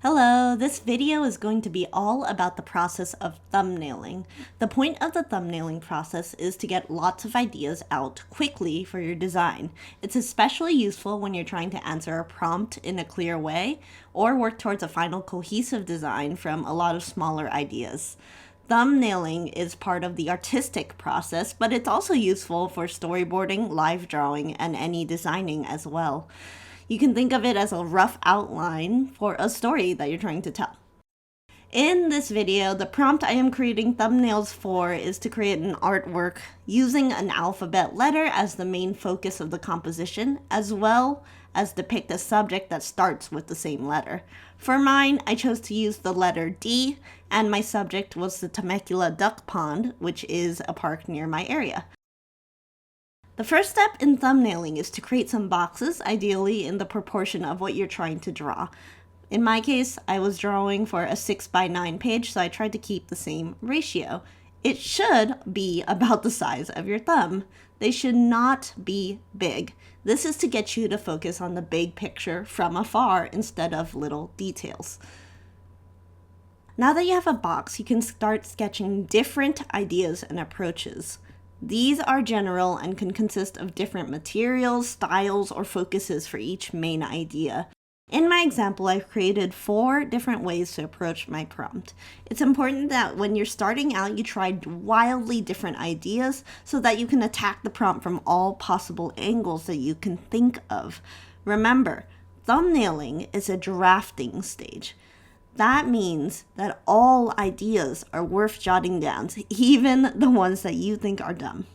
Hello, this video is going to be all about the process of thumbnailing. The point of the thumbnailing process is to get lots of ideas out quickly for your design. It's especially useful when you're trying to answer a prompt in a clear way or work towards a final cohesive design from a lot of smaller ideas. Thumbnailing is part of the artistic process, but it's also useful for storyboarding, live drawing, and any designing as well. You can think of it as a rough outline for a story that you're trying to tell. In this video, the prompt I am creating thumbnails for is to create an artwork using an alphabet letter as the main focus of the composition, as well as depict a subject that starts with the same letter. For mine, I chose to use the letter D, and my subject was the Temecula Duck Pond, which is a park near my area. The first step in thumbnailing is to create some boxes, ideally in the proportion of what you're trying to draw. In my case, I was drawing for a 6x9 page, so I tried to keep the same ratio. It should be about the size of your thumb. They should not be big. This is to get you to focus on the big picture from afar instead of little details. Now that you have a box, you can start sketching different ideas and approaches. These are general and can consist of different materials, styles, or focuses for each main idea. In my example, I've created 4 different ways to approach my prompt. It's important that when you're starting out, you try wildly different ideas so that you can attack the prompt from all possible angles that you can think of. Remember, thumbnailing is a drafting stage. That means that all ideas are worth jotting down, even the ones that you think are dumb.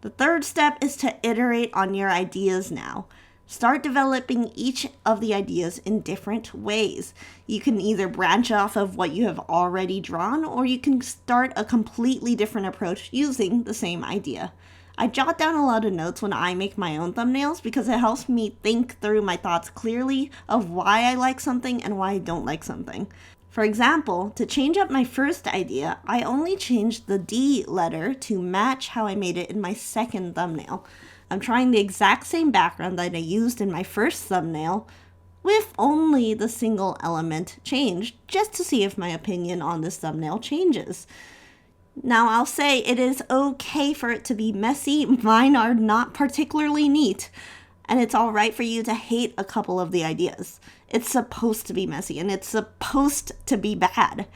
The third step is to iterate on your ideas now. Start developing each of the ideas in different ways. You can either branch off of what you have already drawn, or you can start a completely different approach using the same idea. I jot down a lot of notes when I make my own thumbnails because it helps me think through my thoughts clearly of why I like something and why I don't like something. For example, to change up my first idea, I only changed the D letter to match how I made it in my second thumbnail. I'm trying the exact same background that I used in my first thumbnail with only the single element changed, just to see if my opinion on this thumbnail changes. Now, I'll say it is okay for it to be messy. Mine are not particularly neat, and it's all right for you to hate a couple of the ideas. It's supposed to be messy, and it's supposed to be bad.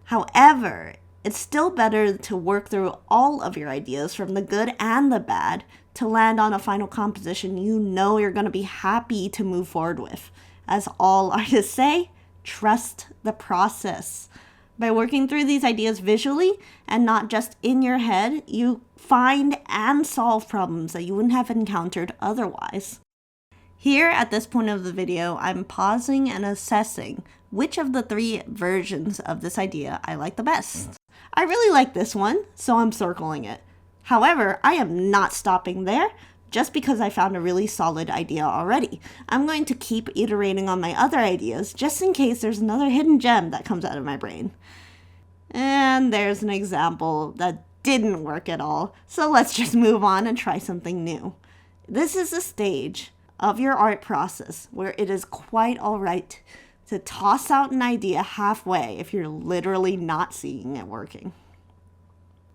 However, it's still better to work through all of your ideas, from the good and the bad, to land on a final composition you know you're going to be happy to move forward with. As all artists say, trust the process. By working through these ideas visually and not just in your head, you find and solve problems that you wouldn't have encountered otherwise. Here at this point of the video, I'm pausing and assessing which of the 3 versions of this idea I like the best. I really like this one, so I'm circling it. However, I am not stopping there just because I found a really solid idea already. I'm going to keep iterating on my other ideas just in case there's another hidden gem that comes out of my brain. And there's an example that didn't work at all, so let's just move on and try something new. This is a stage of your art process where it is quite alright to toss out an idea halfway if you're literally not seeing it working.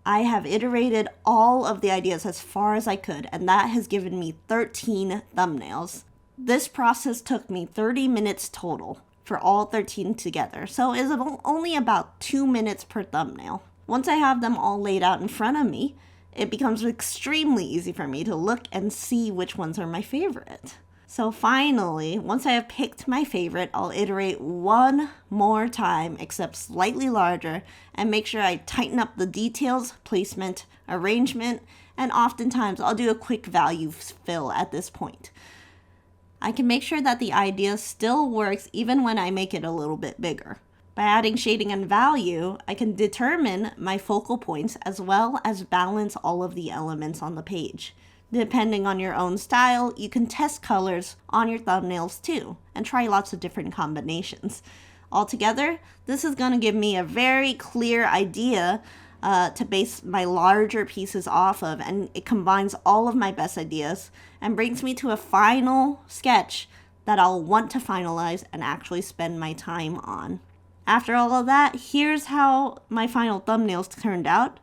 I have iterated all of the ideas as far as I could, and that has given me 13 thumbnails. This process took me 30 minutes total for all 13 together, so it's only about 2 minutes per thumbnail. Once I have them all laid out in front of me, it becomes extremely easy for me to look and see which ones are my favorite. So finally, once I have picked my favorite, I'll iterate one more time, except slightly larger, and make sure I tighten up the details, placement, arrangement, and oftentimes I'll do a quick value fill at this point. I can make sure that the idea still works even when I make it a little bit bigger. By adding shading and value, I can determine my focal points as well as balance all of the elements on the page. Depending on your own style, you can test colors on your thumbnails too, and try lots of different combinations. Altogether, this is going to give me a very clear idea to base my larger pieces off of, and it combines all of my best ideas and brings me to a final sketch that I'll want to finalize and actually spend my time on. After all of that, here's how my final thumbnails turned out.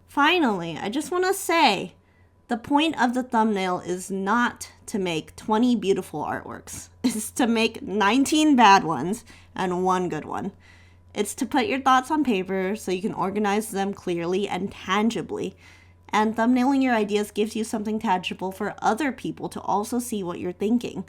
Finally, I just want to say, the point of the thumbnail is not to make 20 beautiful artworks. It's to make 19 bad ones and one good one. It's to put your thoughts on paper so you can organize them clearly and tangibly. And thumbnailing your ideas gives you something tangible for other people to also see what you're thinking.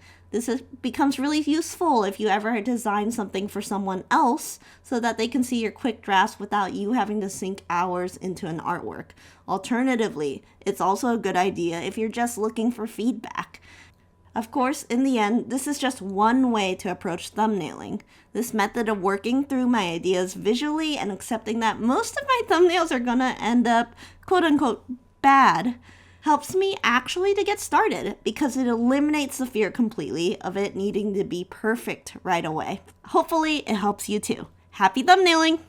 Becomes really useful if you ever design something for someone else so that they can see your quick drafts without you having to sink hours into an artwork. Alternatively, it's also a good idea if you're just looking for feedback. Of course, in the end, this is just one way to approach thumbnailing. This method of working through my ideas visually and accepting that most of my thumbnails are gonna end up quote-unquote bad helps me actually to get started because it eliminates the fear completely of it needing to be perfect right away. Hopefully, it helps you too. Happy thumbnailing!